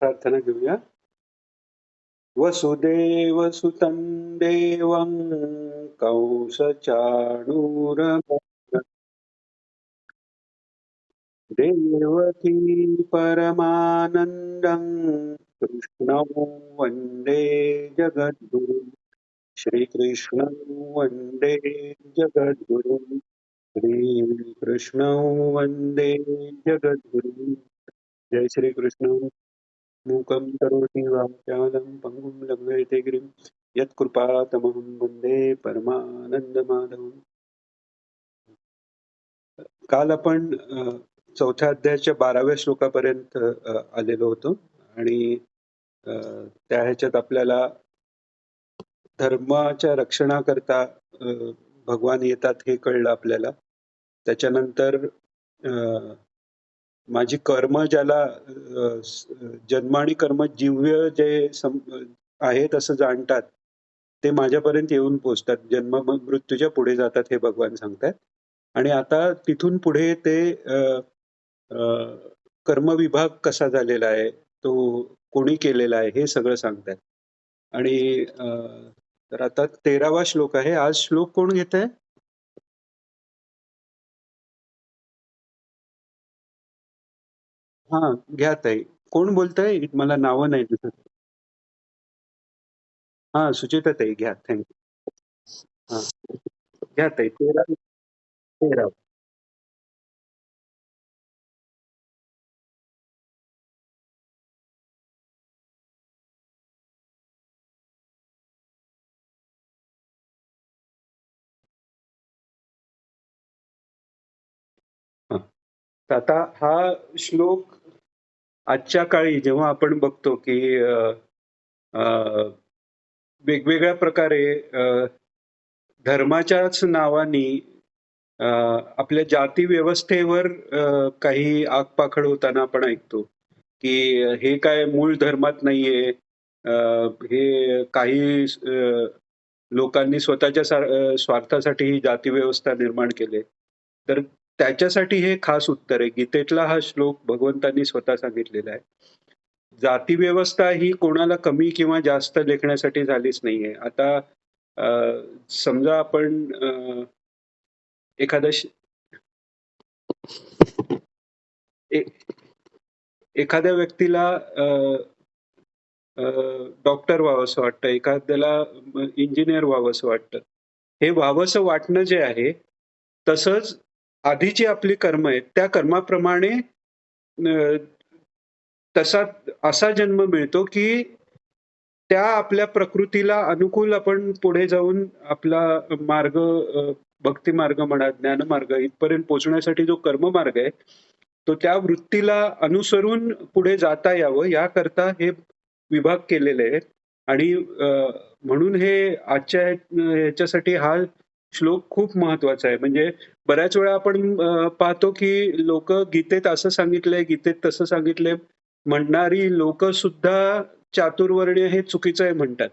प्रार्थना घेऊया. वसुदेवसुतं देवं कंसचाणूरमर्दनं देवकी परमानन्दं कृष्णं वन्दे जगद्गुरुं श्रीकृष्णं वन्दे जगद्गुरुं श्रीकृष्णं वन्दे जगद्गुरुं जय श्रीकृष्ण. मूकं करोति वाचालं पङ्गुं लघ्वेते गिरिं यत्कृपातमहं वन्दे परमानन्दमाधवम्. काल आपण चौथ्या अध्यायाच्या 12व्या श्लोकापर्यंत आलेलो होतो आणि अ, त्या ह्याच्यात आपल्याला धर्माच्या रक्षणाकरता भगवान येतात हे कळलं आपल्याला. त्याच्यानंतर अ, माझी कर्म ज्याला जन्म आणि कर्म जीव्य जे आहेत असं जाणतात, ते माझ्यापर्यंत येऊन पोहोचतात. जन्म मृत्यूच्या पुढे जातात हे भगवान सांगतायत. आणि आता तिथून पुढे ते अ, कर्मविभाग कसा झालेला आहे, तो कोणी केलेला आहे, हे सगळं सांगतायत. आणि तर आता 13वा श्लोक आहे. आज श्लोक कोण घेतंय? हां, घ्या ताई. कोण बोलतंय? मला नावं नाही दिसत. हां, सुचेता ताई घ्या. Thank you. हां, घ्या ताई. 13. हां. तर आता हा श्लोक आजच्या काळी जेव्हा आपण बघतो, की अ, वेगवेगळ्या प्रकारे धर्माच्याच नावानी अ, आपल्या जाती व्यवस्थेवर काही आगपाखड होताना आपण ऐकतो, की हे काय मूळ धर्मात नाहीये. अ, हे काही लोकांनी स्वतःच्या स्वार्थासाठी ही जाती व्यवस्था निर्माण केली. तर त्याच्यासाठी हे खास उत्तर आहे. गीतेतला हा श्लोक भगवंतांनी स्वतः सांगितलेला आहे. जाती व्यवस्था ही कोणाला कमी किंवा जास्त लेखण्यासाठी झालीच नाहीये. आता अ, समजा आपण एखादा ए एखाद्या व्यक्तीला डॉक्टर व्हावंसं वाटतं, एखाद्याला इंजिनियर व्हावंसं वाटतं. हे व्हावंसं वाटणं जे आहे, तसंच आधीची आपली कर्म आहेत, त्या कर्माप्रमाणे अ, तसा असा जन्म मिळतो, की त्या आपल्या प्रकृतीला अनुकूल आपण पुढे जाऊन आपला मार्ग भक्ती मार्ग म्हणा, ज्ञानमार्ग इथपर्यंत पोहोचण्यासाठी जो कर्ममार्ग आहे, तो त्या वृत्तीला अनुसरून पुढे जाता यावं याकरता हे विभाग केलेले आहेत. आणि म्हणून हे आजच्या ह्याच्यासाठी हा श्लोक खूप महत्वाचा आहे. म्हणजे बऱ्याच वेळा आपण पाहतो की लोक गीतेत असं सांगितलंय, गीतेत तसं सांगितलंय म्हणणारी लोक सुद्धा चातुर्वर्ण्य हे चुकीचं आहे म्हणतात.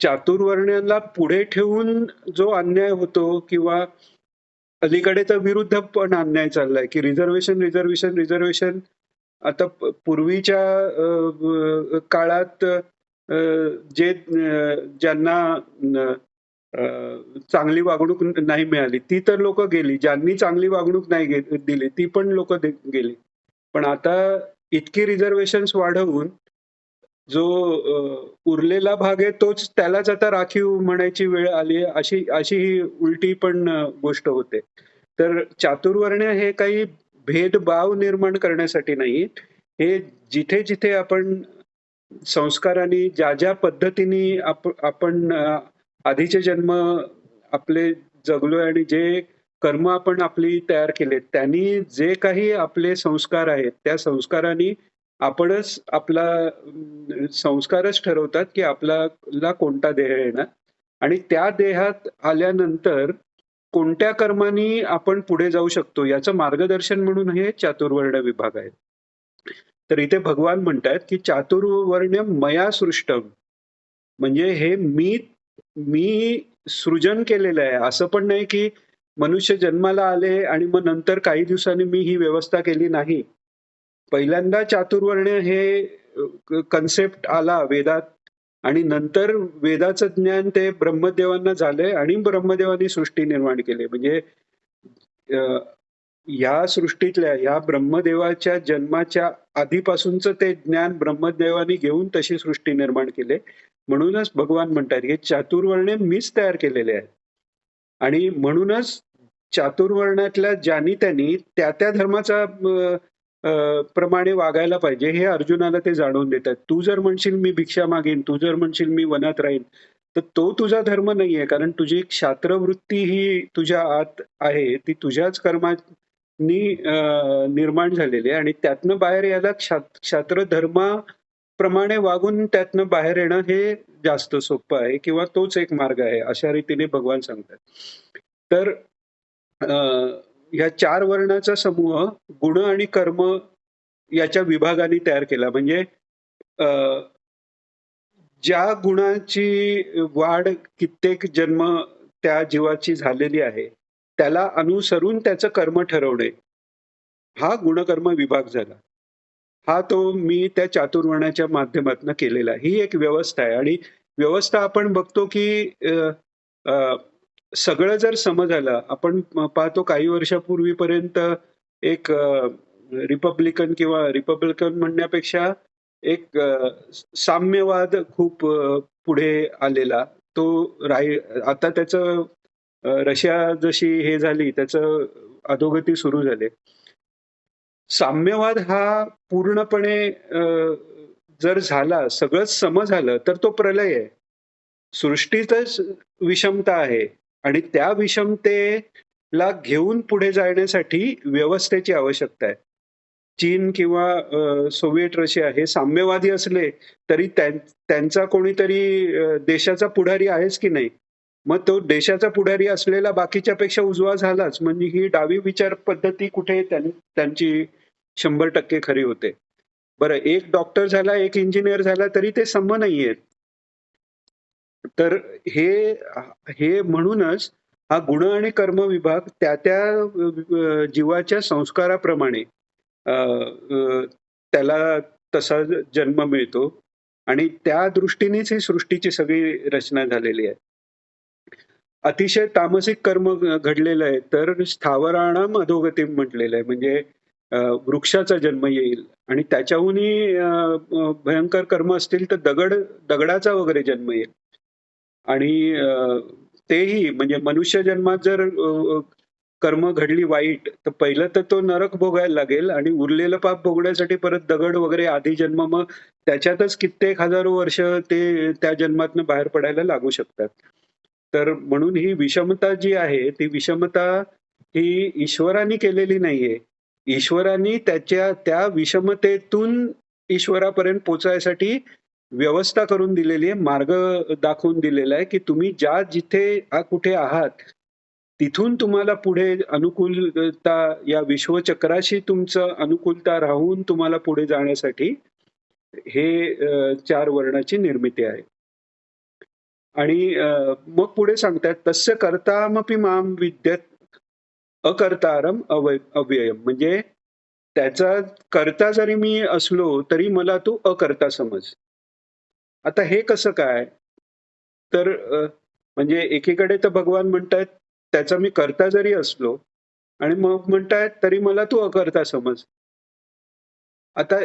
चातुर्वर्ण्याला पुढे ठेवून जो अन्याय होतो किंवा अलीकडे तर विरुद्ध पण अन्याय चाललाय, की रिझर्वेशन, रिझर्वेशन, रिझर्वेशन. आता पूर्वीच्या काळात जे ज्यांना अ, चांगली वागणूक नाही मिळाली, ती तर लोक गेली. ज्यांनी चांगली वागणूक नाही दिली, ती पण लोक गेली. पण आता इतकी रिझर्वेशन्स वाढवून जो उरलेला भाग आहे तोच त्यालाच आता राखीव म्हणायची वेळ आली आहे, अशी अशी ही उलटी पण गोष्ट होते. तर चातुर्वर्ण्य हे काही भेदभाव निर्माण करण्यासाठी नाही. हे जिथे जिथे आपण संस्कारांनी ज्या ज्या पद्धतीने आपण आधीचे जन्म आपले जगलोय आणि जे कर्म आपण आपली तयार केलेत, त्यांनी जे काही आपले संस्कार आहेत, त्या संस्कारांनी आपणच आपला संस्कारच ठरवतात, की आपल्याला कोणता देह येणार आणि त्या देहात आल्यानंतर कोणत्या कर्मानी आपण पुढे जाऊ शकतो याचं मार्गदर्शन म्हणून हे चातुर्वर्ण विभाग आहेत. तर इथे भगवान म्हणतात, की चातुर्वर्ण्य मया सृष्टम. म्हणजे हे मी सृजन केलेलं आहे. असं पण नाही, की मनुष्य जन्माला आले आणि मग नंतर काही दिवसांनी मी ही व्यवस्था केली नाही. पहिल्यांदा चातुर्वर्ण्य हे कन्सेप्ट आला वेदात आणि नंतर वेदाचं ज्ञान ते ब्रह्मदेवांना झालंय आणि ब्रह्मदेवांनी सृष्टी निर्माण केली. म्हणजे ह्या सृष्टीतल्या ह्या ब्रह्मदेवाच्या जन्माच्या आधीपासूनचं ते ज्ञान ब्रह्मदेवानी घेऊन तशी सृष्टी निर्माण केली. म्हणूनच भगवान म्हणतात हे चातुर्वर्ण्य मीच तयार केलेले आहेत. आणि म्हणूनच चातुर्वर्ण्यातल्या ज्यांनी त्यांनी त्या त्या धर्माचा प्रमाणे वागायला पाहिजे हे अर्जुनाला ते जाणवून देतात. तू जर म्हणशील मी भिक्षा मागेन, तू जर म्हणशील मी वनात राहीन, तर तो तुझा धर्म नाहीये. कारण तुझी क्षात्रवृत्ती ही तुझ्या आत आहे, ती तुझ्याच कर्मानी निर्माण झालेली आहे आणि त्यातनं बाहेर यायला क्षात्र धर्माप्रमाणे वागून त्यातनं बाहेर येणं हे जास्त सोपं आहे किंवा तोच एक मार्ग आहे, अशा रीतीने भगवान सांगतात. तर ह्या 4 वर्णाचा समूह गुण आणि कर्म याच्या विभागाने तयार केला. म्हणजे ज्या गुणाची वाढ कित्येक जन्म त्या जीवाची झालेली आहे, त्याला अनुसरून त्याचं कर्म ठरवणे, हा गुणकर्म विभाग झाला. हा तो मी त्या चातुर्वर्ण्याच्या माध्यमातून केलेला आहे. ही एक व्यवस्था आहे आणि व्यवस्था आपण बघतो की सगळं जर समजायला आपण पाहतो काही वर्षापूर्वीपर्यंत एक रिपब्लिकन म्हणण्यापेक्षा एक साम्यवाद खूप पुढे आलेला. तो आता त्याचं रशिया जशी हे झाली त्याचं अधोगती सुरू झाली. साम्यवाद हा पूर्णपणे जर झाला, सगळंच सम झालं तर तो प्रलय आहे. सृष्टीतच विषमता आहे आणि त्या विषमतेला घेऊन पुढे जाण्यासाठी व्यवस्थेची आवश्यकता आहे. चीन किंवा सोव्हिएट रशिया हे साम्यवादी असले तरी त्यांचा कोणीतरी देशाचा पुढारी आहेच की नाही. मग तो देशाचा पुढारी असलेला बाकीच्यापेक्षा उजवा झालाच. म्हणजे ही डावी विचार पद्धती कुठे त्यांची 100% खरी होते. बरं, एक डॉक्टर झाला, एक इंजिनियर झाला तरी ते सम नाहीयेत. तर हे म्हणूनच हा गुण आणि कर्म विभाग त्या त्या जीवाच्या संस्काराप्रमाणे त्याला तसा जन्म मिळतो आणि त्या दृष्टीनेच ही सृष्टीची सगळी रचना झालेली आहे. अतिशय तामसिक कर्म घडलेलं आहे तर स्थावराणाम अधोगती म्हटलेलं आहे. म्हणजे वृक्षाचा जन्म येईल आणि त्याच्याहूनही भयंकर कर्म असतील तर दगडाचा वगैरे जन्म येईल. आणि तेही म्हणजे मनुष्य जन्मात जर कर्म घडली वाईट तर पहिलं तर तो नरक भोगायला लागेल आणि उरलेलं पाप भोगण्यासाठी परत दगड वगैरे आधी जन्म, मग त्याच्यातच कित्येक हजारो वर्ष ते त्या जन्मातनं बाहेर पडायला लागू शकतात. तर म्हणून ही विषमता जी आहे ती विषमता ही ईश्वराने केलेली नाहीये. ईश्वराने त्या विषमतेतून ईश्वरापर्यंत पोहोचायसाठी व्यवस्था करून दिलेली आहे, मार्ग दाखवून दिलेला आहे की तुम्ही जिथे कुठे आहात तिथून तुम्हाला पुढे अनुकूलता या विश्वचक्राशी तुमचं अनुकूलता राहून तुम्हाला पुढे जाण्यासाठी हे 4 वर्णाची निर्मिती आहे. आणि मग पुढे सांगतात तस्य कर्तामपि माम विद्यत अकर्तारम अव्ययम. म्हणजे त्याचा कर्ता जरी मी असलो तरी मला तू अकर्ता समज. आता हे कसं काय? तर म्हणजे एकीकडे तर भगवान म्हणतायत त्याचा मी कर्ता जरी असलो आणि मग म्हणतायत तरी मला तू अकर्ता समज. आता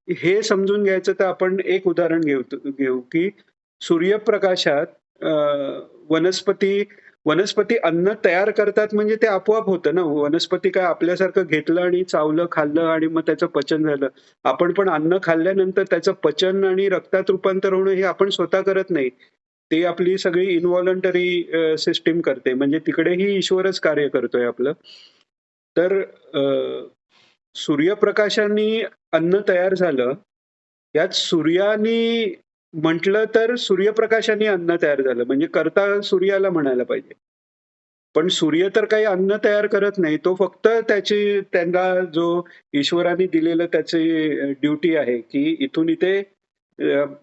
हे समजून घ्यायचं तर आपण एक उदाहरण घेऊ की सूर्यप्रकाशात वनस्पती अन्न तयार करतात म्हणजे ते आपोआप होतं ना. वनस्पती काय आपल्यासारखं घेतलं आणि चावलं, खाल्लं आणि मग त्याचं पचन झालं. आपण पण अन्न खाल्ल्यानंतर त्याचं पचन आणि रक्तात रूपांतर होणं हे आपण स्वतः करत नाही. ते आपली सगळी इन्व्हॉलंटरी सिस्टीम करते. म्हणजे तिकडेही ईश्वरच कार्य करतोय आपलं. तर सूर्यप्रकाशाने अन्न तयार झालं. यात सूर्यानी म्हटलं तर सूर्यप्रकाशाने अन्न तयार झालं. म्हणजे कर्ता सूर्याला म्हणायला पाहिजे. पण सूर्य तर काही अन्न तयार करत नाही. तो फक्त त्यांना जो ईश्वराने दिलेलं त्याची ड्युटी आहे की इथून इथे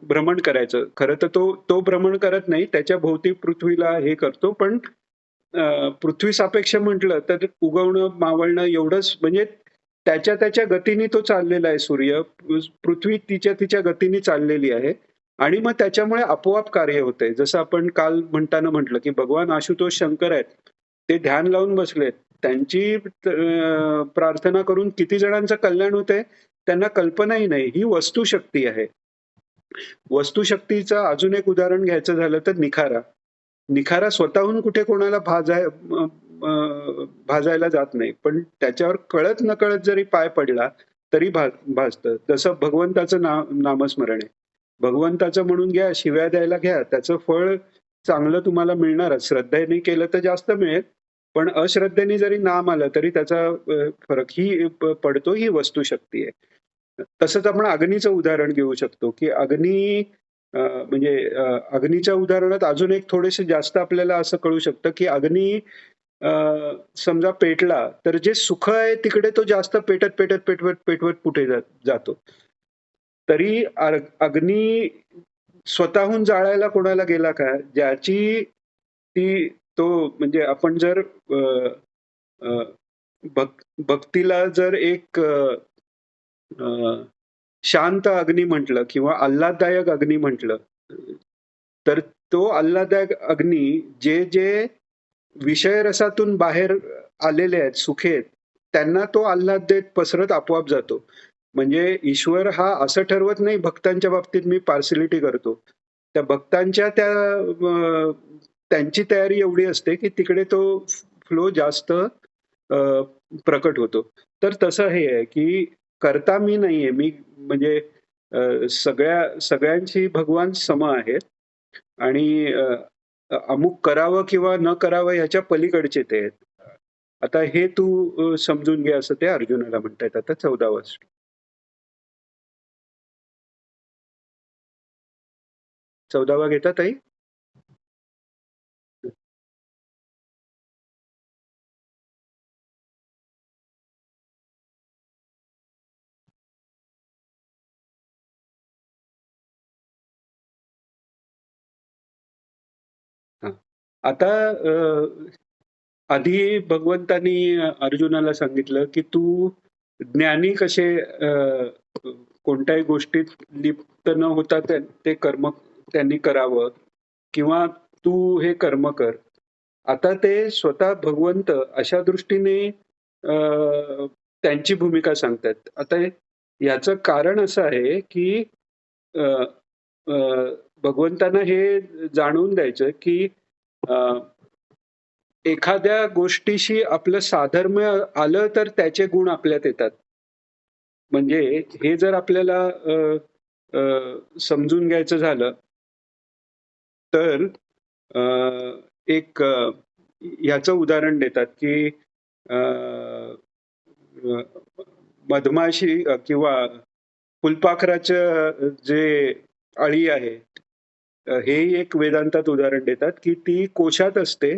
भ्रमण करायचं. खरं तर तो भ्रमण करत नाही, त्याच्या भोवती पृथ्वीला हे करतो. पण पृथ्वी सापेक्ष म्हटलं तर उगवणं मावळणं एवढंच. म्हणजे त्याच्या त्याच्या गतीने तो चाललेला आहे सूर्य. पृथ्वी तिच्या तिच्या गतीने चाललेली आहे आणि मग त्याच्यामुळे आपोआप कार्य होतंय. जसं आपण काल म्हणताना म्हटलं, की भगवान आशुतोष शंकर आहेत. ते ध्यान लावून बसलेत. त्यांची प्रार्थना करून किती जणांचं कल्याण होतंय त्यांना कल्पनाही नाही. ही वस्तुशक्ती आहे. वस्तुशक्तीचं अजून एक उदाहरण घ्यायचं झालं तर निखारा. निखारा स्वतःहून कुठे कोणाला भाजायला जात नाही. पण त्याच्यावर कळत नकळत जरी पाय पडला तरी भाजतं. जसं भगवंताचं नामस्मरण आहे. भगवंताचं म्हणून घ्या, शिव्या द्यायला घ्या. त्याचं फळ चांगलं तुम्हाला मिळणारच. श्रद्धेने केलं तर जास्त मिळेल. पण अश्रद्धेने जरी नाम आलं तरी त्याचा फरक ही पडतो. ही वस्तुशक्ती आहे. तसंच आपण अग्नीचं उदाहरण घेऊ शकतो, की अग्नी म्हणजे अग्नीच्या उदाहरणात अजून एक थोडेसे जास्त आपल्याला असं कळू शकतं, की अग्नी समजा पेटला तर जे सुख आहे तिकडे तो जास्त पेटवत पुढे जातो. तरी अग्नी स्वतःहून जाळायला कोणाला गेला का? ज्याची तो म्हणजे आपण जर भक्तीला जर एक शांत अग्नी म्हटलं किंवा आल्हाददायक अग्नी म्हटलं तर तो आल्हाददायक अग्नी जे जे विषय रसातून बाहेर आलेले आहेत, सुखे आहेत, त्यांना तो आल्हाद देत पसरत आपोआप जातो. म्हणजे ईश्वर हा असं ठरवत नाही भक्तांच्या बाबतीत मी पार्सिलिटी करतो. त्या भक्तांच्या त्यांची तयारी एवढी असते की तिकडे तो फ्लो जास्त प्रकट होतो. तर तसं हे आहे की करता मी नाहीये. मी म्हणजे सगळ्यांशी भगवान सम आहेत आणि अमुक करावं किंवा न करावं ह्याच्या पलीकडचे ते आहेत. आता हे तू समजून घे असं ते अर्जुनाला म्हणतायत. आता 14वा श्लोक. 14वा घेता ताई? आता आधी भगवंतानी अर्जुनाला सांगितलं की तू ज्ञानी कसे कोणत्याही गोष्टीत लिप्त न होता ते कर्म त्यांनी करावं किंवा तू हे कर्म कर. आता ते स्वतः भगवंत अशा दृष्टीने त्यांची भूमिका सांगतात. आता याचं कारण असं आहे की भगवंतांना हे जाणवून द्यायचं की एखाद्या गोष्टीशी आपलं साधर्म्य आलं तर त्याचे गुण आपल्यात येतात. म्हणजे हे जर आपल्याला समजून घ्यायचं झालं तर एक याचं उदाहरण देतात की मधमाशी किंवा फुलपाखराचं जे अळी आहे हे एक वेदांतात उदाहरण देतात की ती कोशात असते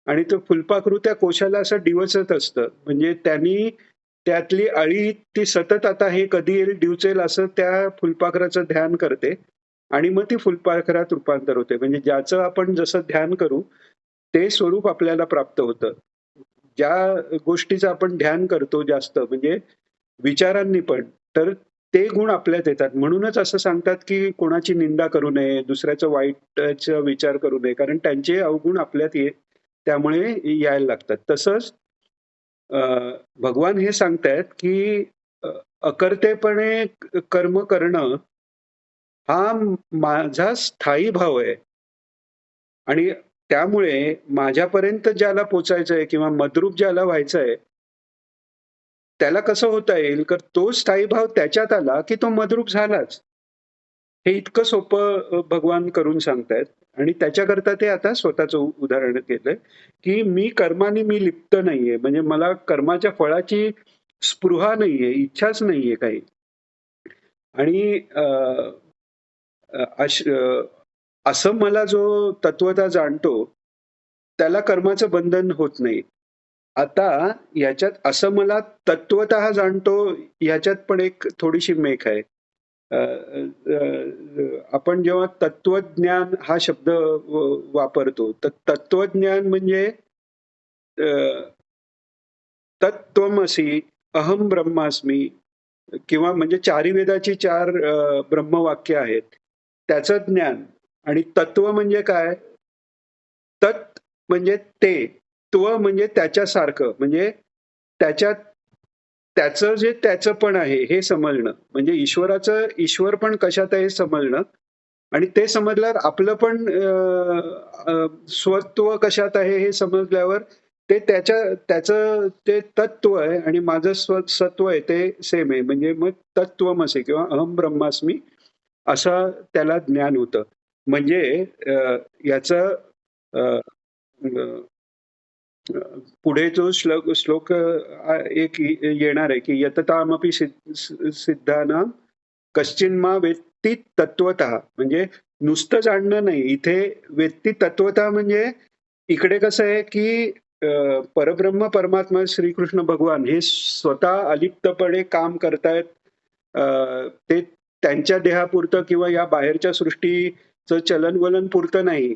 आणि तो फुलपाखरू त्या कोशाला असं डिवचत असतं. म्हणजे त्यांनी त्यातली अळी ती सतत आता हे कधी येईल डिवचेल असं त्या फुलपाखराचं ध्यान करते आणि मग ती फुलपाखरात रूपांतर होते. म्हणजे ज्याचं आपण जसं ध्यान करू ते स्वरूप आपल्याला प्राप्त होतं. ज्या गोष्टीचं आपण ध्यान करतो जास्त म्हणजे विचारांनी पण तर ते गुण आपल्यात येतात. म्हणूनच असं सांगतात की कोणाची निंदा करू नये, दुसऱ्याचं वाईटचा विचार करू नये, कारण त्यांचे अवगुण आपल्यात त्यामुळे यायला लागतात. तसंच भगवान हे सांगतायत की अकर्तेपणे कर्म करणं हा माझा स्थायी भाव आहे आणि त्यामुळे माझ्यापर्यंत ज्याला पोचायचंय किंवा मद्रूप ज्याला व्हायचंय त्याला कसं होता येईल तर तो स्थायी भाव त्याच्यात आला की तो मद्रूप झालाच. हे इतकं सोपं भगवान करून सांगतायत आणि त्याच्याकरता ते आता स्वतःचं उदाहरण घेतलंय की मी कर्माने मी लिप्त नाहीये. म्हणजे मला कर्माच्या फळाची स्पृहा नाहीये, इच्छाच नाहीये काही. आणि असं मला जो तत्वता जाणतो त्याला कर्माचं बंधन होत नाही. आता याच्यात असं मला तत्वतः जाणतो याच्यात पण एक थोडीशी मेख आहे. आपण जेव्हा तत्वज्ञान हा शब्द वापरतो तर तत्वज्ञान म्हणजे तत्त्वमसी अहम ब्रह्मास्मी किंवा म्हणजे चारी वेदाची 4 ब्रह्मवाक्य आहेत. त्याचं ज्ञान आणि तत्व म्हणजे काय? तत् म्हणजे ते, त्व म्हणजे त्याच्यासारखं म्हणजे त्याच्यात त्याचं जे त्याचं पण आहे हे समजणं. म्हणजे ईश्वराचं ईश्वर पण कशात आहे हे समजणं आणि ते समजल्यावर आपलं पण स्वत्व कशात आहे हे समजल्यावर ते त्याचं ते तत्व आहे आणि माझं सत्व आहे ते सेम आहे. म्हणजे मग तत्त्वमसी किंवा अहम ब्रह्मास्मी असं त्याला ज्ञान होतं. म्हणजे याचं अ, पुढे जो श्लोक एक येणार आहे, की यततामपि सिद्धानां कश्चिन्मा वेत्ती तत्वतः म्हणजे नुसतं जाणणं नाही. इथे वेत्ती तत्वतः म्हणजे इकडे कसं आहे, की परब्रह्म परमात्मा श्रीकृष्ण भगवान हे स्वतः अलिप्तपणे काम करतायत. ते त्यांच्या देहापुरतं किंवा या बाहेरच्या सृष्टीचं चलनवलन पुरतं नाही.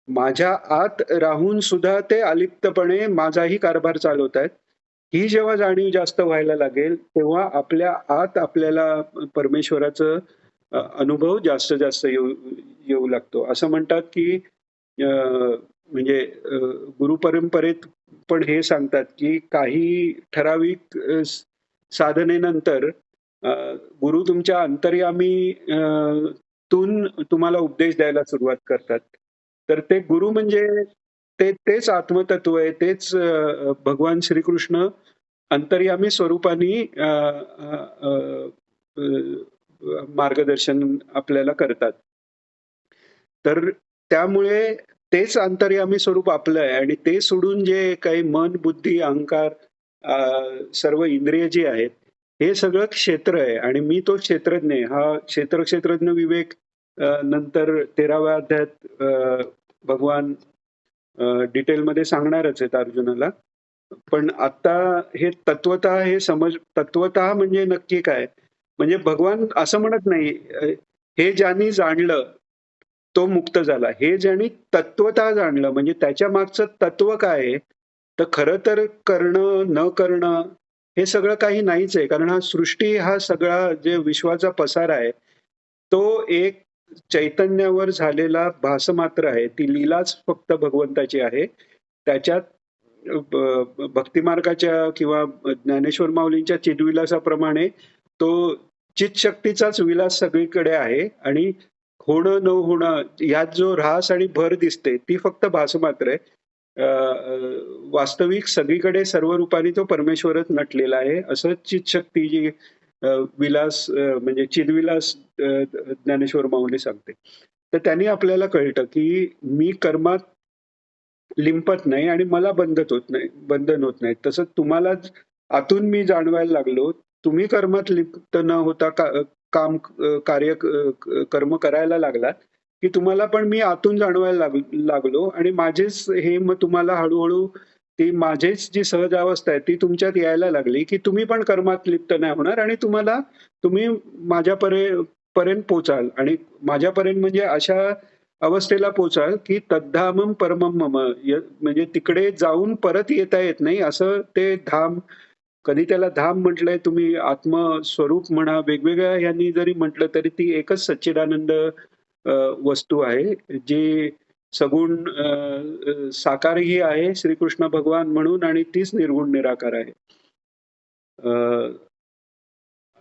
माझ्या आत राहून सुद्धा ते अलिप्तपणे माझाही कारभार चालवतायत. ही जेव्हा जाणीव जास्त व्हायला लागेल, तेव्हा आपल्या आत आपल्याला परमेश्वराचं अनुभव जास्त जास्त येऊ येऊ लागतो. असं म्हणतात, की अ, म्हणजे गुरुपरंपरेत पण हे सांगतात, की काही ठराविक साधनेनंतर अ, गुरु तुमच्या अंतर्यामी तून तुम्हाला उपदेश द्यायला सुरुवात करतात. तर ते गुरु म्हणजे तेच आत्मतत्व आहे. तेच भगवान श्रीकृष्ण अंतर्यामी स्वरूपाने अ, अ, अ, मार्गदर्शन आपल्याला करतात. तर त्यामुळे तेच अंतर्यामी स्वरूप आपलं आहे आणि ते सोडून जे काही मन, बुद्धी, अहंकार सर्व इंद्रिय जी आहेत, हे सगळं क्षेत्र आहे आणि मी तो क्षेत्रज्ञ आहे. हा क्षेत्रज्ञ विवेक नंतर 13व्या अध्यायात भगवान डिटेलमध्ये सांगणारच आहेत अर्जुनाला. पण आता हे तत्वतः हे तत्वतः म्हणजे नक्की काय? म्हणजे भगवान असं म्हणत नाही, हे ज्यांनी जाणलं, तो मुक्त झाला. हे ज्यांनी तत्वतः जाणलं म्हणजे त्याच्या मागचं तत्व काय आहे? तर खरं तर करणं, न करणं हे सगळं काही नाहीच आहे. कारण सृष्टी हा सगळा जे विश्वाचा पसार आहे, तो एक चैतन्यावर झालेला भासमात्र आहे. ती लीलाच फक्त भगवंताची आहे. त्याच्यात भक्तिमार्गाच्या किंवा ज्ञानेश्वर माऊलींच्या चिद्विलासाप्रमाणे तो चितशक्तीचाच विलास सगळीकडे आहे आणि होणं न होणं यात जो ऱ्हास आणि भर दिसते ती फक्त भासमात्र आहे. वास्तविक सगळीकडे सर्व रूपाने तो परमेश्वरच नटलेला आहे असं चितशक्ती जी विलास म्हणजे चिदविलास ज्ञानेश्वर माऊली सांगते. तर त्यांनी आपल्याला कळतं की मी कर्मात लिंपत नाही आणि मला बंधन होत नाही. तसं तुम्हालाच आतून मी जाणवायला लागलो. तुम्ही कर्मात लिप्त न होता काम कार्य कर्म करायला लागलात, की तुम्हाला पण मी आतून जाणवायला लागलो आणि माझेच हे मग तुम्हाला हळू ती माझीच जी सहज अवस्था आहे ती तुमच्यात यायला लागली, की तुम्ही पण कर्मात लिप्त नाही होणार आणि तुम्ही पर्यंत पोहोचाल आणि माझ्यापर्यंत म्हणजे अशा अवस्थेला पोहोचाल, की तद्धामम परमम मम म्हणजे तिकडे जाऊन परत येता येत नाही असं ते धाम कधी त्याला धाम म्हटलंय तुम्ही आत्मस्वरूप म्हणा वेगवेगळ्या ह्यांनी जरी म्हटलं तरी ती एकच सच्चिदानंद वस्तू आहे जी सगुण साकारही आहे श्रीकृष्ण भगवान म्हणून आणि तीच निर्गुण निराकार आहे.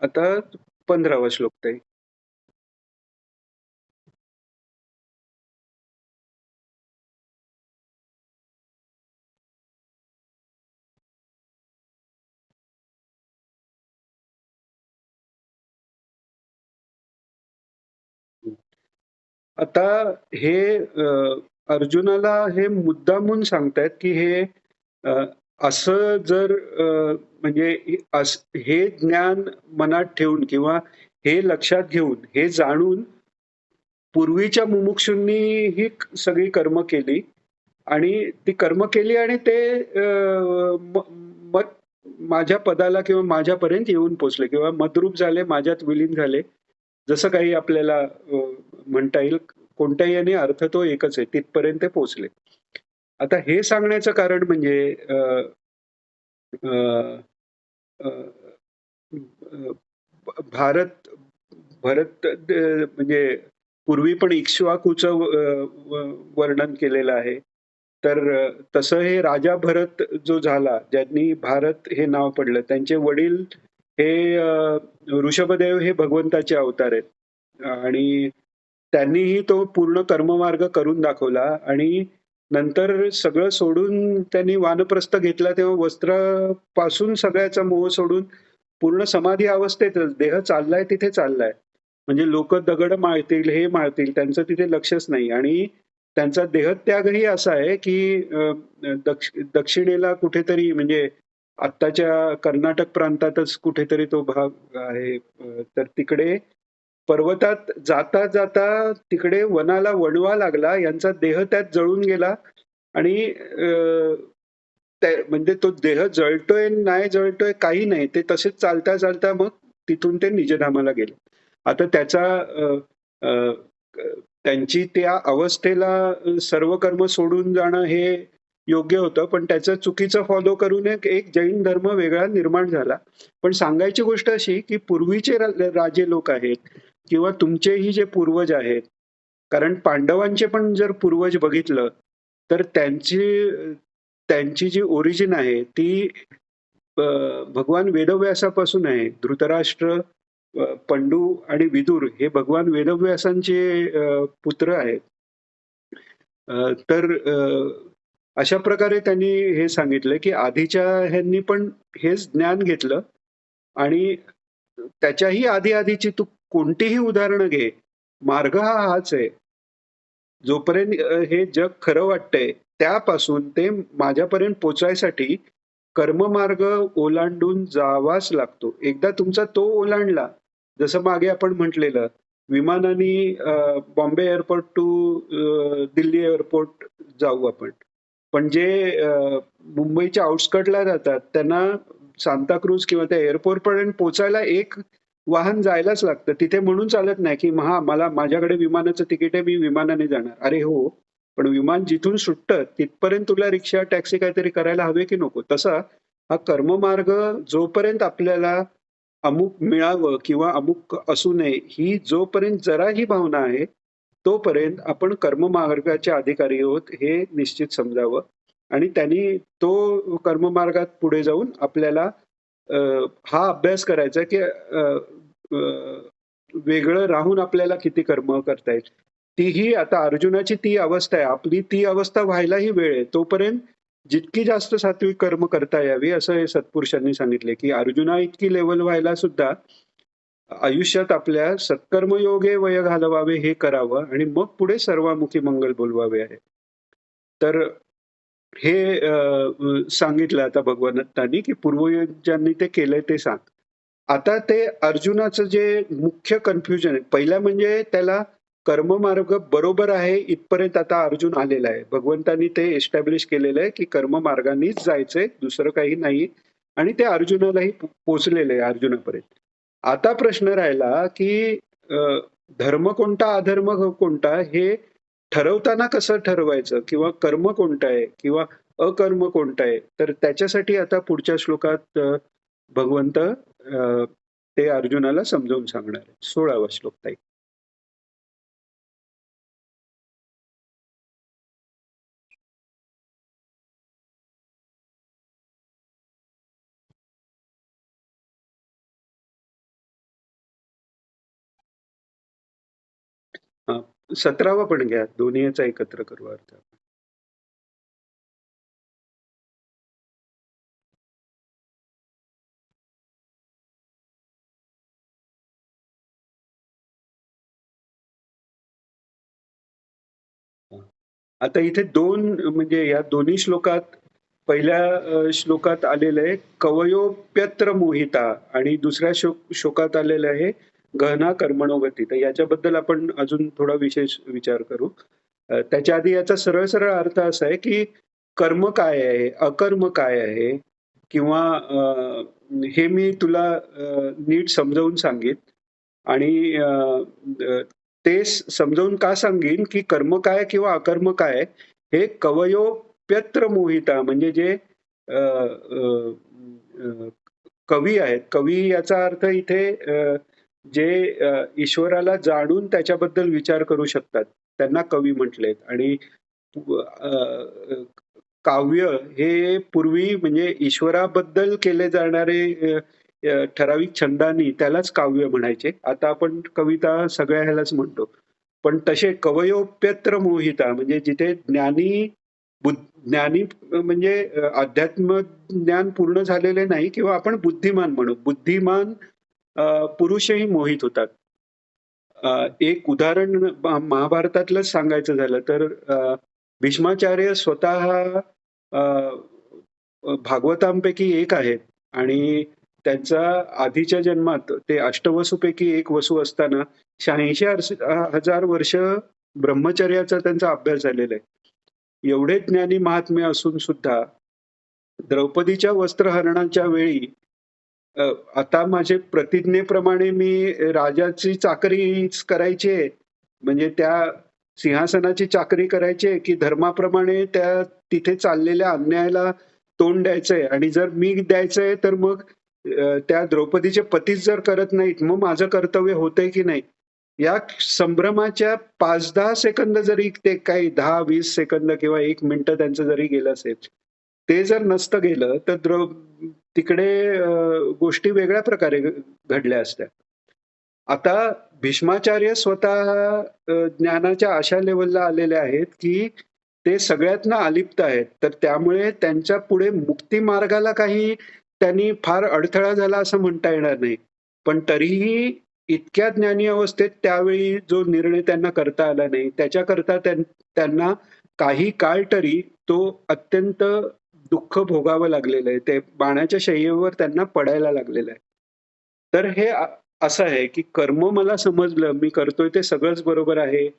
आता 15वा श्लोक ताई. आता हे अर्जुनाला हे मुद्दामून सांगतायत, की हे अ, असं जर म्हणजे हे ज्ञान मनात ठेवून किंवा हे लक्षात घेऊन, हे जाणून पूर्वीच्या मुमुक्षूंनी ही सगळी कर्म केली आणि ती कर्म केली आणि ते मग माझ्या पदाला किंवा माझ्यापर्यंत येऊन पोहोचले किंवा मद्रूप झाले, माझ्यात विलीन झाले. जसं काही आपल्याला म्हणता येईल. कोणत्याही याने अर्थ तो एकच आहे. तिथपर्यंत ते पोहोचले. आता हे सांगण्याचं कारण म्हणजे अ, अ, अ, अ, भारत भरत म्हणजे पूर्वी पण इक्ष्वाकूचं वर्णन केलेलं आहे. तर तसं हे राजा भरत जो झाला, ज्यांनी भारत हे नाव पडलं, त्यांचे वडील हे ऋषभदेव हे भगवंताचे अवतार आहेत. आणि त्यांनीही तो पूर्ण कर्ममार्ग करून दाखवला आणि नंतर सगळं सोडून त्यांनी वानप्रस्थ घेतला तेव्हा वस्त्रापासून सगळ्याचा मोह सोडून पूर्ण समाधी अवस्थेतच देह चाललाय तिथे चाललाय. म्हणजे लोकं दगड माळतील, हे माळतील त्यांचं तिथे लक्षच नाही आणि त्यांचा देहत्यागही असा आहे, की दक्षिणेला कुठेतरी म्हणजे आत्ताच्या कर्नाटक प्रांतातच कुठेतरी तो भाग आहे. तर तिकडे पर्वतात जाता-जाता तिकडे वनाला वणवा लागला. यांचा देह त्यात जळून गेला आणि म्हणजे तो देह जळतोय, नाही जळतोय काही नाही. ते तसेच चालता-चालता मग तिथून ते निजधामाला गेले. आता त्याचा अ, अ, त्यांची त्या अवस्थेला सर्व कर्म सोडून जाणं हे योग्य होतं. पण त्याचं चुकीचं फॉलो करून एक एक जैन धर्म वेगळा निर्माण झाला. पण सांगायची गोष्ट अशी, की पूर्वीचे राजे लोक आहेत किंवा तुमचेही जे पूर्वज आहेत, कारण पांडवांचे पण जर पूर्वज बघितलं, तर त्यांची जी ओरिजिन आहे ती अ, भगवान वेदव्यासापासून आहे. धृतराष्ट्र, पंडू आणि विदुर हे भगवान वेदव्यासांचे पुत्र आहेत. तर अशा प्रकारे त्यांनी हे सांगितलं, की आधीच्या ह्यांनी पण हेच ज्ञान घेतलं आणि त्याच्याही आधी-आधीची तू कोणतीही उदाहरणं घे, मार्ग हा हाच आहे. जोपर्यंत हे जग खरं वाटतंय, त्यापासून ते माझ्यापर्यंत पोहोचायसाठी कर्ममार्ग ओलांडून जावाच लागतो. एकदा तुमचा तो ओलांडला, जसं मागे आपण म्हटलेलं, विमानाने Bombay airport to Delhi airport जाऊ आपण. पण जे मुंबईच्या आउटस्कटला जातात, त्यांना सांताक्रूझ किंवा त्या एअरपोर्टपर्यंत पोहोचायला एक वाहन जायलाच लागतं. तिथे म्हणून चालत नाही, की मला माझ्याकडे विमानाचं तिकीट आहे, मी विमानाने जाणार. अरे हो, पण विमान जिथून सुटतं तिथपर्यंत तुला रिक्षा, टॅक्सी काहीतरी करायला हवे की नको? तसा हा कर्ममार्ग जोपर्यंत आपल्याला अमुक मिळावं किंवा अमुक असू नये, ही जोपर्यंत जराही भावना आहे, तोपर्यंत आपण कर्ममार्गाचे अधिकारी आहोत हे निश्चित समजावं आणि त्यांनी तो कर्ममार्गात पुढे जाऊन आपल्याला अ, हा अभ्यास करायचा की वेगळं राहून आपल्याला किती कर्म करता येईल. तीही आता अर्जुनाची ती अवस्था आहे. आपली ती अवस्था व्हायलाही वेळ आहे. तोपर्यंत जितकी जास्त सात्विक कर्म करता यावी असं हे सत्पुरुषांनी सांगितले, की अर्जुना इतकी लेव्हल व्हायला सुद्धा आयुष्यात आपल्या सत्कर्मयोगे वय घालवावे हे करावं आणि मग पुढे सर्वामुखी मंगल बोलवावे आहे. तर हे सांगितलं आता भगवंतांनी, की पूर्वजांनी ते केलंय ते सांग. आता ते अर्जुनाचं जे मुख्य कन्फ्युजन आहे, पहिला म्हणजे त्याला कर्ममार्ग बरोबर आहे इथपर्यंत आता अर्जुन आलेला आहे. भगवंतांनी ते एस्टॅब्लिश केलेलं आहे, की कर्ममार्गानेच जायचंय, दुसरं काही नाही आणि ते अर्जुनालाही पोहोचलेलं आहे अर्जुनापर्यंत. आता प्रश्न राहिला, की धर्म कोणता, अधर्म कोणता हे ठरवताना कसं ठरवायचं किंवा कर्म कोणतं आहे किंवा अकर्म कोणतं आहे? तर त्याच्यासाठी आता पुढच्या श्लोकात भगवंत ते अर्जुनाला समजावून सांगणार आहे. 16वा श्लोक ताई. हां, 17वा पण घ्या. दोन्हीचा एकत्र करू अर्थ. हां. आता इथे 2 म्हणजे या दोन्ही श्लोकात पहिल्या श्लोकात आलेलं आहे कवयोप्यत्र मोहिता आणि दुसऱ्या श्लोकात आलेलं आहे गहना कर्मणो गती. तर याच्याबद्दल आपण अजून थोडा विशेष विचार करू. त्याच्या आधी याचा सरळ सरळ अर्थ असा आहे की कर्म काय आहे, अकर्म काय आहे किंवा हे मी तुला नीट समजावून सांगेन आणि ते समजावून का सांगेन की कर्म काय किंवा अकर्म काय हे कवयोप्यत्र मोहिता म्हणजे जे अ, अ, अ, कवी आहेत. कवी याचा अर्थ इथे जे ईश्वराला जाणून त्याच्याबद्दल विचार करू शकतात, त्यांना कवी म्हटलेत. आणि अ, काव्य हे पूर्वी म्हणजे ईश्वराबद्दल केले जाणारे अ, अ, ठराविक छंदांनी त्यालाच काव्य म्हणायचे. आता आपण कविता सगळ्या ह्यालाच म्हणतो. पण तसे कवयोप्यत्र मोहिता म्हणजे जिथे ज्ञानी म्हणजे अध्यात्म ज्ञान पूर्ण झालेले नाही किंवा आपण बुद्धिमान म्हणू. बुद्धिमान पुरुषही मोहित होतात. एक उदाहरण महाभारतातलंच सांगायचं झालं तर भीष्माचार्य स्वतः अ, भागवतांपैकी एक आहेत आणि त्यांचा आधीच्या जन्मात ते अष्टवसूपैकी एक वसू असताना 86,000 वर्ष ब्रह्मचर्याचा त्यांचा अभ्यास झालेला आहे. एवढे ज्ञानी महात्मे असून सुद्धा द्रौपदीच्या वस्त्रहरणाच्या वेळी अ, आता माझे प्रतिज्ञेप्रमाणे मी राजाची चाकरीच करायची आहे, म्हणजे त्या सिंहासनाची चाकरी करायची आहे, की धर्माप्रमाणे त्या तिथे चाललेल्या अन्यायाला तोंड द्यायचंय आणि जर मी द्यायचंय तर मग त्या द्रौपदीचे पतीच जर करत नाहीत, मग माझं कर्तव्य होतंय की नाही? या संभ्रमाच्या 5-10 सेकंद जरी ते काही 10-20 सेकंद किंवा 1 मिनिटं त्यांचं जरी गेलं असेल, ते जर नसतं गेलं तर तिकडे गोष्टी वेगळ्या प्रकारे घडल्या असत्या. आता भीष्माचार्य स्वतः ज्ञानाच्या अशा लेव्हलला आलेले आहेत, की ते सगळ्यातनं अलिप्त आहेत. तर त्यामुळे त्यांच्या पुढे मुक्ती मार्गाला काही त्यांनी फार अडथळा झाला असं म्हणता येणार नाही. पण तरीही इतक्या ज्ञानी अवस्थेत त्यावेळी जो निर्णय त्यांना करता आला नाही, त्याच्याकरता त्यांना काही काळ तरी तो अत्यंत दुःख भोगावं लागलेलं आहे. ते बाणाच्या शय्येवर त्यांना पडायला लागलेलं आहे. तर हे असं आहे, की कर्म मला समजलं, मी करतोय ते सगळंच बरोबर आहे,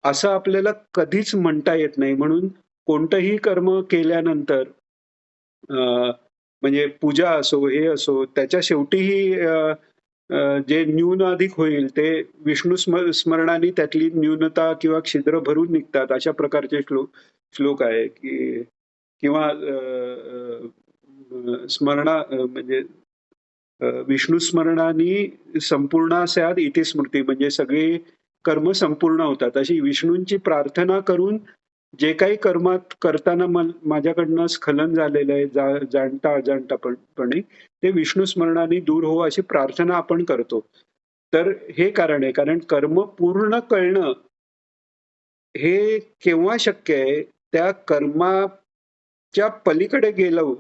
असं आपल्याला कधीच म्हणता येत नाही. म्हणून कोणतंही कर्म केल्यानंतर म्हणजे पूजा असो, हे असो, त्याच्या शेवटीही जे न्यून अधिक होईल ते विष्णू स्मरणाने त्यातली न्यूनता किंवा छिद्र भरून निघतात. अशा प्रकारचे श्लोक श्लोक आहे, की किंवा स्मरणा म्हणजे विष्णू स्मरणाने संपूर्णा स्याद इति स्मृती म्हणजे सगळे कर्म संपूर्ण होतात. अशी विष्णूंची प्रार्थना करून जे काही कर्मात करताना माझ्याकडनं स्खलन झालेलं आहे, जाणता अजाणतापणे ते विष्णू स्मरणाने दूर हो अशी प्रार्थना आपण करतो. तर हे कारण आहे. कारण कर्म पूर्ण कळणं हे केव्हा शक्य आहे? त्या कर्माच्या पलीकडे गेलो,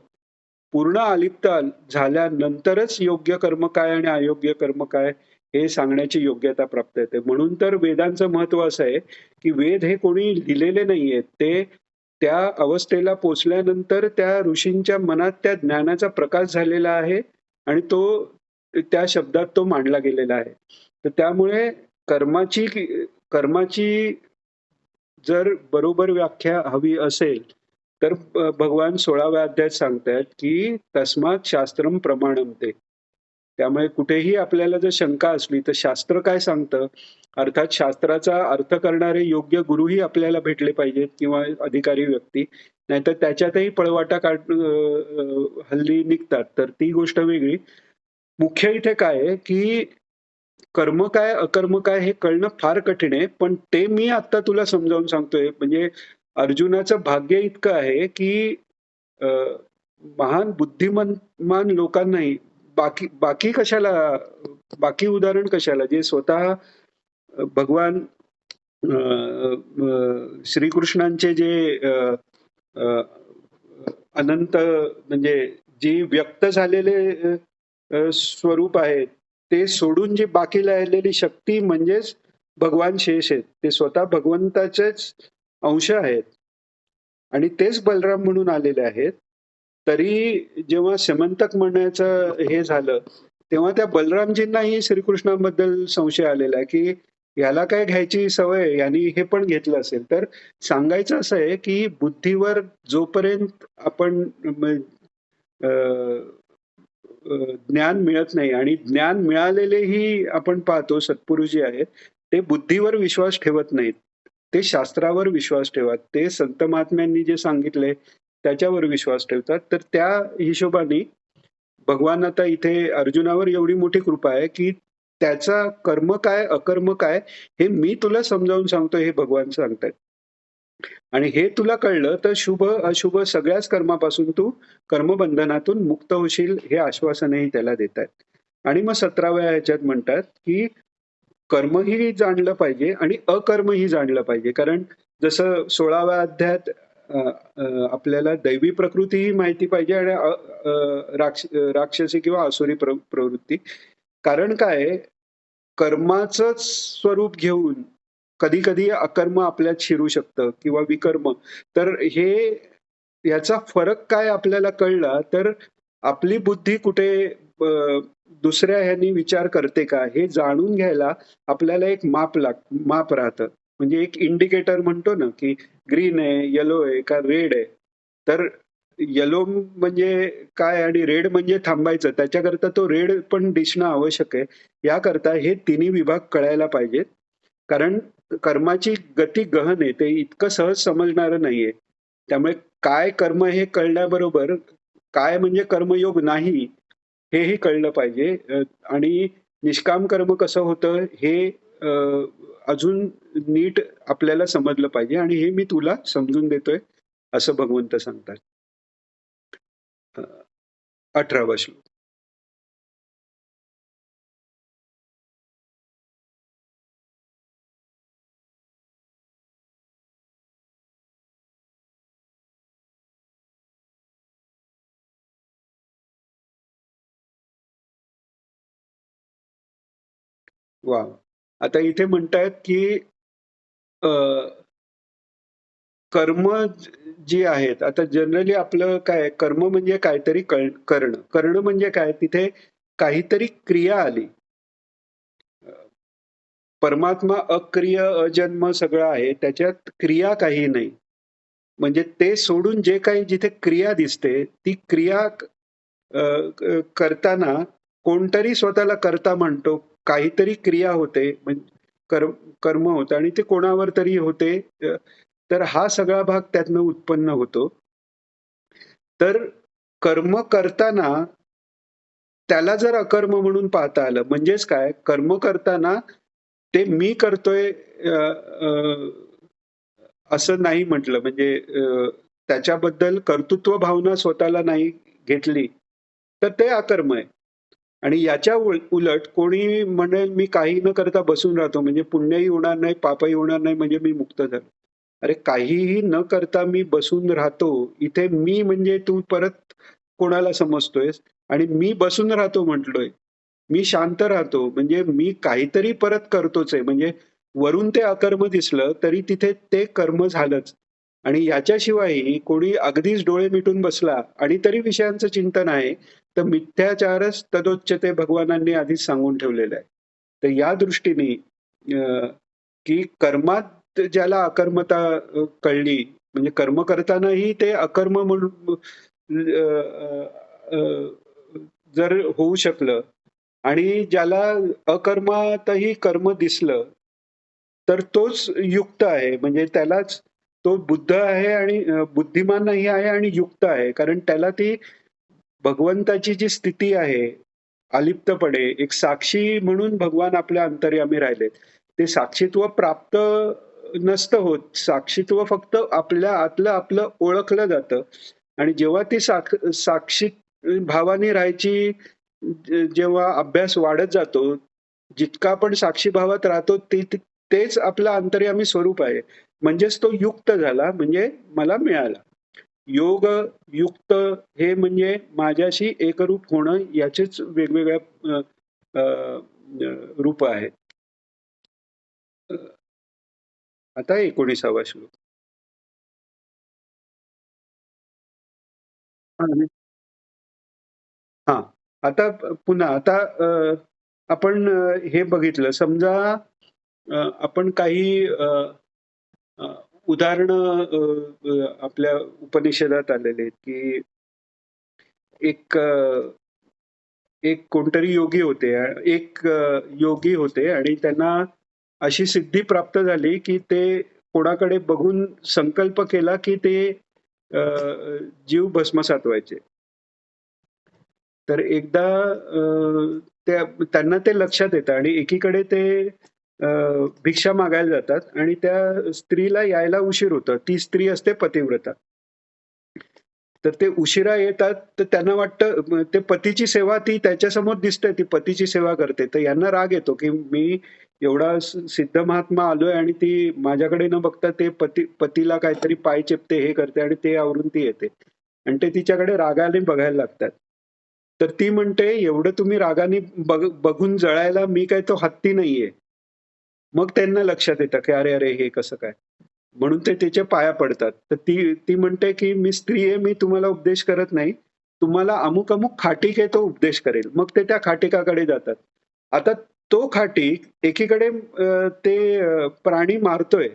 पूर्ण अलिप्त झाल्यानंतरच योग्य कर्म काय आणि अयोग्य कर्म काय हे सांगण्याची योग्यता प्राप्त येते. म्हणून तर वेदांचं महत्व असं आहे, की वेद हे कोणी लिहिलेले नाहीयेत. ते त्या अवस्थेला पोचल्यानंतर त्या ऋषींच्या मनात त्या ज्ञानाचा प्रकाश झालेला आहे आणि तो त्या शब्दात तो मांडला गेलेला आहे. तर त्यामुळे कर्माची कर्माची जर बरोबर व्याख्या हवी असेल, तर भगवान 16व्या अध्यायात सांगतायत, की तस्मात् शास्त्रम प्रमाणन्ते. त्यामुळे कुठेही आपल्याला जर शंका असली, तर शास्त्र काय सांगतं? अर्थात शास्त्राचा अर्थ करणारे योग्य गुरुही आपल्याला भेटले पाहिजेत किंवा अधिकारी व्यक्ती. नाहीतर त्याच्यातही पळवाटा हल्ली निघतात. तर ती गोष्ट वेगळी. मुख्य इथे काय आहे, की कर्म काय, अकर्म काय हे कळणं फार कठीण आहे. पण ते मी आता तुला समजावून सांगतोय. म्हणजे अर्जुनाचं भाग्य इतकं आहे, की अ, महान बुद्धिमान लोकांनाही बाकी बाकी कशाला बाकी उदाहरण कशाला जे स्वतः भगवान श्रीकृष्णांचे जे अनंत म्हणजे जी व्यक्त झालेले स्वरूप आहेत ते सोडून जी बाकी राहिलेली शक्ती म्हणजेच भगवान शेष आहेत. ते स्वतः भगवंताचेच अंश आहेत आणि तेच बलराम म्हणून आलेले आहेत. तरी जेव्हा समंतक म्हणण्याचं हे झालं तेव्हा त्या बलरामजींनाही श्रीकृष्णांबद्दल संशय आलेला आहे, की ह्याला काय घ्यायची सवय, यांनी हे पण घेतलं असेल. तर सांगायचं असं आहे, की बुद्धीवर जोपर्यंत आपण ज्ञान मिळत नाही आणि ज्ञान मिळालेलेही आपण पाहतो सत्पुरुष जे आहेत, ते बुद्धीवर विश्वास ठेवत नाहीत. ते शास्त्रावर विश्वास ठेवतात. ते संत महात्म्यांनी जे सांगितलंय त्याच्यावर विश्वास ठेवतात. तर त्या हिशोबाने भगवान आता इथे अर्जुनावर एवढी मोठी कृपा आहे, की त्याचा कर्म काय, अकर्म काय हे मी तुला समजावून सांगतो हे भगवान सांगतायत. आणि हे तुला कळलं तर शुभ, अशुभ सगळ्याच कर्मापासून तू कर्मबंधनातून मुक्त होशील हे आश्वासनही त्याला देतायत. आणि मग 17व्या ह्याच्यात म्हणतात, की कर्मही जाणलं पाहिजे आणि अकर्मही जाणलं पाहिजे. कारण जसं 16व्या अध्यायात अ, अ, आपल्याला दैवी प्रकृतीही माहिती पाहिजे आणि राक्षसी किंवा असुरी प्रवृत्ती. कारण काय आहे, कर्माचंच स्वरूप घेऊन कधी-कधी अकर्म आपल्यात शिरू शकतं किंवा विकर्म. तर हे याचा फरक काय आपल्याला कळला, तर आपली बुद्धी कुठे अ, दुसऱ्या ह्यानी विचार करते का, हे जाणून घ्यायला आपल्याला एक माप राहतं. म्हणजे एक इंडिकेटर म्हणतो ना, की ग्रीन आहे, येलो आहे का रेड आहे. तर येलो म्हणजे काय आणि रेड म्हणजे थांबायचं. त्याच्याकरता तो रेड पण दिसणं आवश्यक आहे. याकरता हे तिन्ही विभाग कळायला पाहिजेत. कारण कर्माची गती गहन आहे. ते इतकं सहज समजणारं नाहीये. त्यामुळे काय कर्म हे कळल्याबरोबर काय म्हणजे कर्मयोग नाही, हेही कळलं पाहिजे. आणि निष्काम कर्म कसं होतं हे अ, अजून नीट आपल्याला समजलं पाहिजे आणि हे मी तुला समजून देतोय, असं भगवंत सांगतात. 18वा श्लोक. वाह! आता इथे म्हणतायत, की अ, कर्म जी आहेत, आता जनरली आपलं काय कर्म म्हणजे काहीतरी करणं. करणं म्हणजे काय? तिथे काहीतरी क्रिया आली. परमात्मा अक्रिय, अजन्म सगळं आहे. त्याच्यात क्रिया काही नाही. म्हणजे ते सोडून जे काही जिथे क्रिया दिसते, ती क्रिया करताना कोणतरी स्वतःला कर्ता म्हणतो. काहीतरी क्रिया होते, कर्म कर्म होतं आणि ते कोणावर तरी होते. तर हा सगळा भाग त्यातनं उत्पन्न होतो. तर कर्म करताना त्याला जर अकर्म म्हणून पाहता आलं, म्हणजेच काय? कर्म करताना ते मी करतोय अ, अ, असं नाही म्हटलं. म्हणजे त्याच्याबद्दल कर्तृत्व भावना स्वतःला नाही घेतली, तर ते अकर्म आहे. आणि याच्या उलट कोणी म्हणेल, "मी काही न करता बसून राहतो, म्हणजे पुण्यही होणार नाही, पापही होणार नाही, म्हणजे मी मुक्त झालो." अरे, काहीही न करता मी बसून राहतो. इथे मी म्हणजे तू परत कोणाला समजतोयस? आणि मी बसून राहतो म्हटलोय. मी शांत राहतो म्हणजे मी काहीतरी परत करतोच आहे. म्हणजे वरून ते अकर्म दिसलं तरी तिथे ते कर्म झालंच. आणि याच्याशिवायही कोणी अगदीच डोळे मिटून बसला आणि तरी विषयांचं चिंतन आहे, तर मिथ्याचारच तदोच्यते भगवानांनी आधीच सांगून ठेवलेलं आहे. तर या दृष्टीने की कर्मात ज्याला अकर्मता कळली, म्हणजे कर्म करतानाही ते अकर्म म्हणून अ, अ, अ, जर होऊ शकलं आणि ज्याला अकर्मातही कर्म दिसलं, तर तोच युक्त आहे. म्हणजे त्यालाच तो बुद्ध आहे आणि बुद्धिमानही आहे आणि युक्त आहे. कारण त्याला ती भगवंताची जी स्थिती आहे, अलिप्तपणे एक साक्षी म्हणून भगवान आपल्या अंतर्यामी राहिलेत. ते साक्षीत्व प्राप्त नसतं होत. साक्षीत्व फक्त आपल्या आतलं आपलं ओळखलं जातं आणि जेव्हा ती साक्षी भावाने राहायची जेव्हा अभ्यास वाढत जातो, जितका आपण साक्षी भावात राहतो तेच आपलं अंतर्यामी स्वरूप आहे. म्हणजेच तो युक्त झाला म्हणजे मला मिळाला. योग युक्त हे म्हणजे माझ्याशी एकरूप होणं याचेच वेगवेगळ्या अ, अ, रूप आहेत. आता 19वा श्लोक. हां, हां. आता पुन्हा आता आपण हे बघितलं समजा आपण काही अ, उदाहरणं आपल्या उपनिषदात आलेले आहेत, की एक एक कोणतरी योगी होते. योगी होते आणि त्यांना अशी सिद्धी प्राप्त झाली, की ते कोणाकडे बघून संकल्प केला, की ते अ, जीव भस्मसात व्हायचे. तर एकदा त्यांना ते लक्षात येतं आणि एकीकडे ते अ, भिक्षा मागायला जातात आणि त्या स्त्रीला यायला उशीर होतो. ती स्त्री असते पतिव्रता. तर ते उशिरा येतात, तर त्यांना वाटतं ते पतीची सेवा ती त्याच्यासमोर दिसते, ती पतीची सेवा करते. तर यांना राग येतो, की मी एवढा सिद्ध महात्मा आलोय आणि ती माझ्याकडे न बघता ते पतीला काहीतरी पाय चेपते, हे करते आणि ते आवरून ती येते. आणि ते तिच्याकडे रागाने बघायला लागतात. तर ती म्हणते, "एवढं तुम्ही रागाने बघून जळायला मी काय तो हत्ती नाहीये." मग त्यांना लक्षात येतं, की "अरे, अरे, हे कसं काय?" म्हणून ते तिच्या पाया पडतात. तर ती ती म्हणते, की "मी स्त्री आहे, मी तुम्हाला उपदेश करत नाही. तुम्हाला अमुक-अमुक खाटीक आहे, तो उपदेश करेल." मग ते त्या खाटीकाकडे जातात. आता तो खाटीक एकीकडे ते प्राणी मारतोय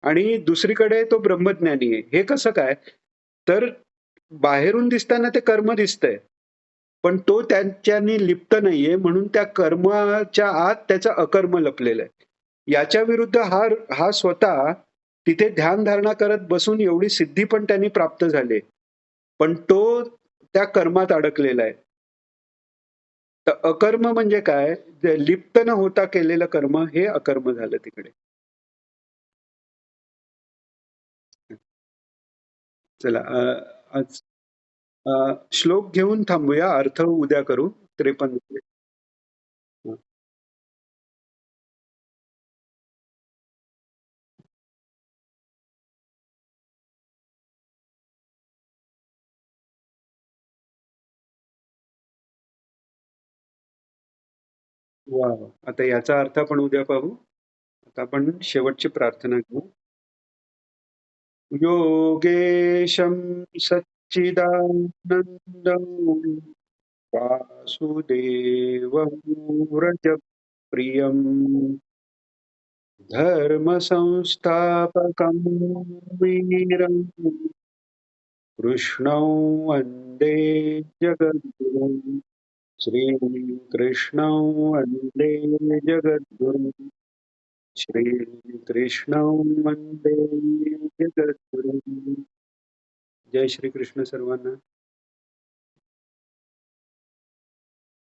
आणि दुसरीकडे तो ब्रह्मज्ञानी आहे. हे कसं काय? तर बाहेरून दिसताना ते कर्म दिसतंय. पण तो त्यांच्यानी लिप्त नाहीये म्हणून त्या कर्माच्या आत त्याचं अकर्म लपलेलं आहे. याच्या विरुद्ध हा हा स्वतः तिथे ध्यानधारणा करत बसून एवढी सिद्धी पण त्यांनी प्राप्त झाली. पण तो त्या कर्मात अडकलेला आहे. तर अकर्म म्हणजे काय? जे लिप्त न होता केलेलं कर्म हे अकर्म झालं तिकडे. चला आज श्लोक घेऊन थांबूया. अर्थ उद्या करू. 53. वाह! वाह! आता याचा अर्थ आपण उद्या पाहू. आता आपण शेवटची प्रार्थना घेऊ. योगेशं सच्चिदानन्दं वासुदेवं व्रजप्रियं धर्मसंस्थापकं वीरं कृष्णं वन्दे जगद्गुरुं श्रीकृष्णं वन्दे जगद्गुरुं श्रीकृष्णं वन्दे जगद्गुरुं जय श्रीकृष्ण सर्वांना.